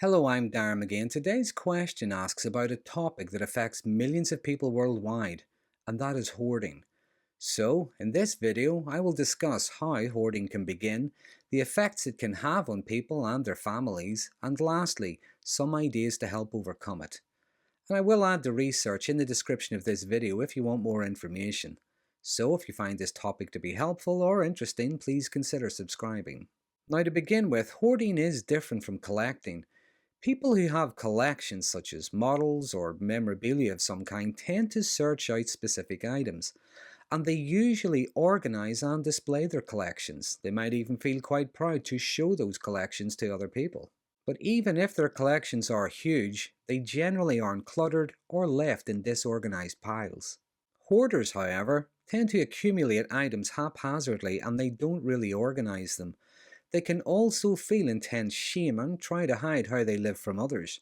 Hello, I'm Darren again. Today's question asks about a topic that affects millions of people worldwide, and that is hoarding. So, in this video, I will discuss how hoarding can begin, the effects it can have on people and their families, and lastly, some ideas to help overcome it. And I will add the research in the description of this video if you want more information. So, if you find this topic to be helpful or interesting, please consider subscribing. Now, to begin with, hoarding is different from collecting. People who have collections such as models or memorabilia of some kind tend to search out specific items, and they usually organise and display their collections. They might even feel quite proud to show those collections to other people. But even if their collections are huge, they generally aren't cluttered or left in disorganised piles. Hoarders, however, tend to accumulate items haphazardly and they don't really organise them. They can also feel intense shame and try to hide how they live from others.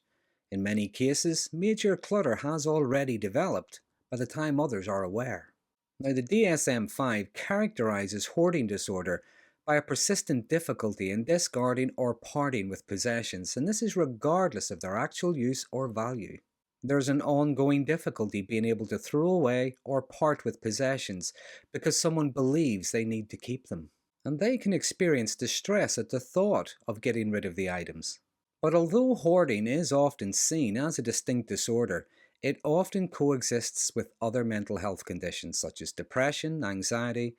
In many cases, major clutter has already developed by the time others are aware. Now, the DSM-5 characterizes hoarding disorder by a persistent difficulty in discarding or parting with possessions, and this is regardless of their actual use or value. There's an ongoing difficulty being able to throw away or part with possessions because someone believes they need to keep them, and they can experience distress at the thought of getting rid of the items. But although hoarding is often seen as a distinct disorder, it often coexists with other mental health conditions such as depression, anxiety,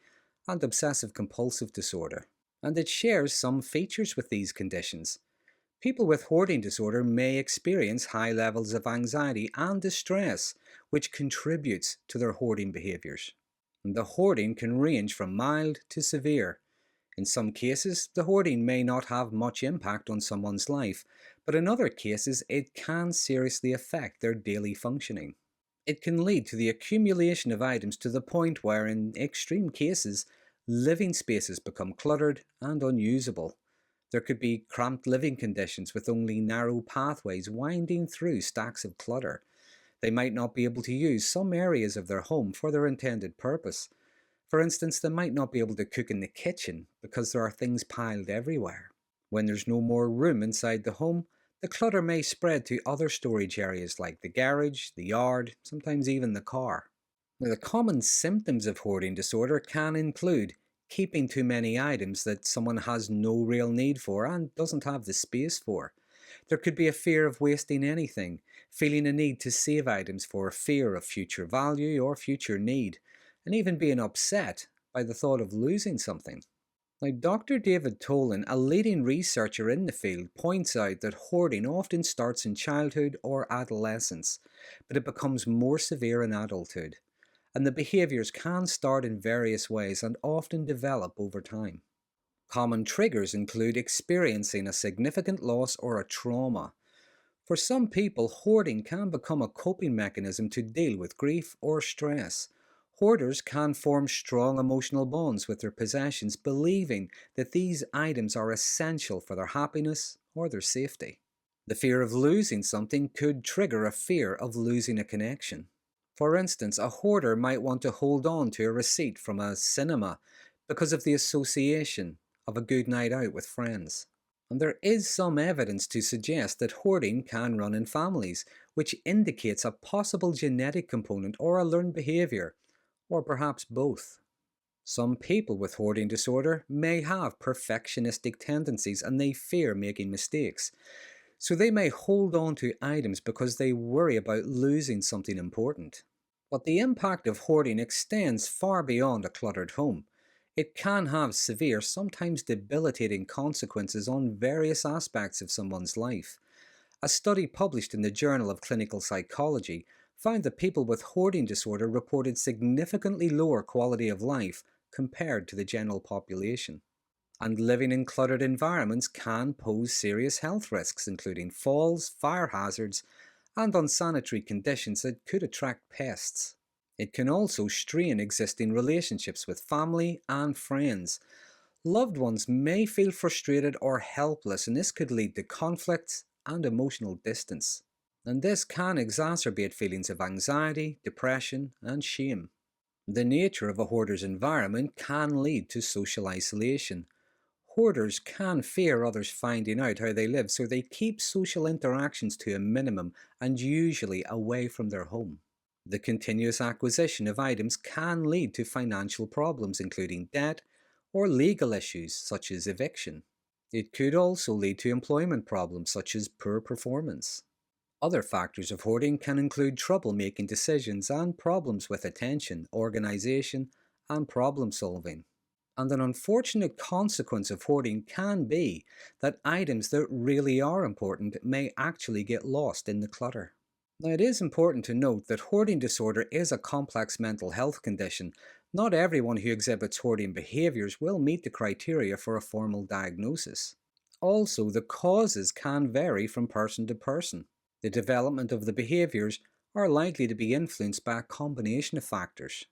and obsessive compulsive disorder, and it shares some features with these conditions. People with hoarding disorder may experience high levels of anxiety and distress, which contributes to their hoarding behaviours. The hoarding can range from mild to severe. In some cases, the hoarding may not have much impact on someone's life, but in other cases it can seriously affect their daily functioning. It can lead to the accumulation of items to the point where, in extreme cases, living spaces become cluttered and unusable. There could be cramped living conditions with only narrow pathways winding through stacks of clutter. They might not be able to use some areas of their home for their intended purpose. For instance, they might not be able to cook in the kitchen because there are things piled everywhere. When there's no more room inside the home, the clutter may spread to other storage areas like the garage, the yard, sometimes even the car. Now, the common symptoms of hoarding disorder can include keeping too many items that someone has no real need for and doesn't have the space for. There could be a fear of wasting anything, feeling a need to save items for fear of future value or future need, and even being upset by the thought of losing something. Now, Dr. David Tolin, a leading researcher in the field, points out that hoarding often starts in childhood or adolescence, but it becomes more severe in adulthood, and the behaviours can start in various ways and often develop over time. Common triggers include experiencing a significant loss or a trauma. For some people, hoarding can become a coping mechanism to deal with grief or stress. Hoarders can form strong emotional bonds with their possessions, believing that these items are essential for their happiness or their safety. The fear of losing something could trigger a fear of losing a connection. For instance, a hoarder might want to hold on to a receipt from a cinema because of the association of a good night out with friends. And there is some evidence to suggest that hoarding can run in families, which indicates a possible genetic component or a learned behaviour, or perhaps both. Some people with hoarding disorder may have perfectionistic tendencies and they fear making mistakes. So they may hold on to items because they worry about losing something important. But the impact of hoarding extends far beyond a cluttered home. It can have severe, sometimes debilitating consequences on various aspects of someone's life. A study published in the Journal of Clinical Psychology found that people with hoarding disorder reported significantly lower quality of life compared to the general population. And living in cluttered environments can pose serious health risks, including falls, fire hazards, and unsanitary conditions that could attract pests. It can also strain existing relationships with family and friends. Loved ones may feel frustrated or helpless, and this could lead to conflicts and emotional distance. And this can exacerbate feelings of anxiety, depression, and shame. The nature of a hoarder's environment can lead to social isolation. Hoarders can fear others finding out how they live, so they keep social interactions to a minimum and usually away from their home. The continuous acquisition of items can lead to financial problems, including debt or legal issues such as eviction. It could also lead to employment problems such as poor performance. Other factors of hoarding can include trouble making decisions and problems with attention, organization, and problem solving. And an unfortunate consequence of hoarding can be that items that really are important may actually get lost in the clutter. Now, it is important to note that hoarding disorder is a complex mental health condition. Not everyone who exhibits hoarding behaviors will meet the criteria for a formal diagnosis. Also, the causes can vary from person to person. The development of the behaviors are likely to be influenced by a combination of factors.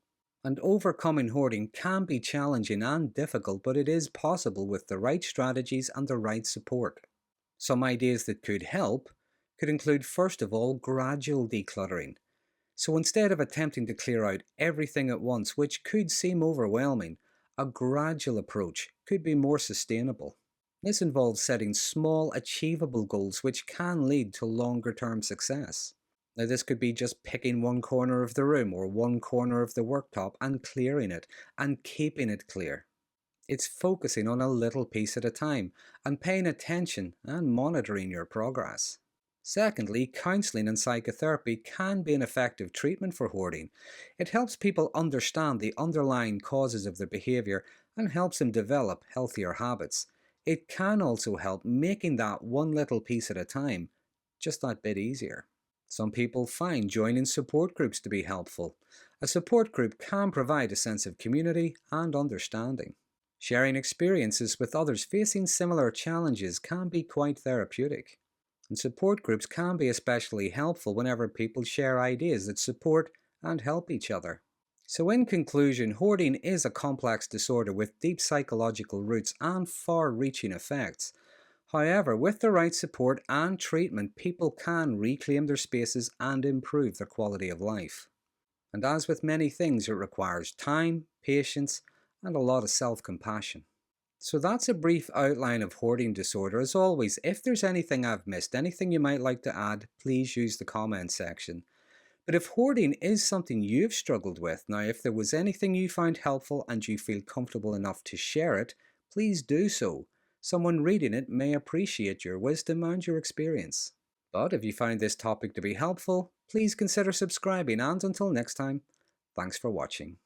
And overcoming hoarding can be challenging and difficult, but it is possible with the right strategies and the right support. Some ideas that could help could include, first of all, gradual decluttering. So instead of attempting to clear out everything at once, which could seem overwhelming, a gradual approach could be more sustainable. This involves setting small, achievable goals which can lead to longer-term success. Now, this could be just picking one corner of the room or one corner of the worktop and clearing it and keeping it clear. It's focusing on a little piece at a time and paying attention and monitoring your progress. Secondly, counseling and psychotherapy can be an effective treatment for hoarding. It helps people understand the underlying causes of their behavior and helps them develop healthier habits. It can also help making that one little piece at a time just that bit easier. Some people find joining support groups to be helpful. A support group can provide a sense of community and understanding. Sharing experiences with others facing similar challenges can be quite therapeutic. And support groups can be especially helpful whenever people share ideas that support and help each other. So in conclusion, hoarding is a complex disorder with deep psychological roots and far-reaching effects. However, with the right support and treatment, people can reclaim their spaces and improve their quality of life. And as with many things, it requires time, patience, and a lot of self-compassion. So that's a brief outline of hoarding disorder. As always, if there's anything I've missed, anything you might like to add, please use the comment section. But if hoarding is something you've struggled with, now if there was anything you found helpful and you feel comfortable enough to share it, please do so. Someone reading it may appreciate your wisdom and your experience. But if you find this topic to be helpful, please consider subscribing, and until next time, thanks for watching.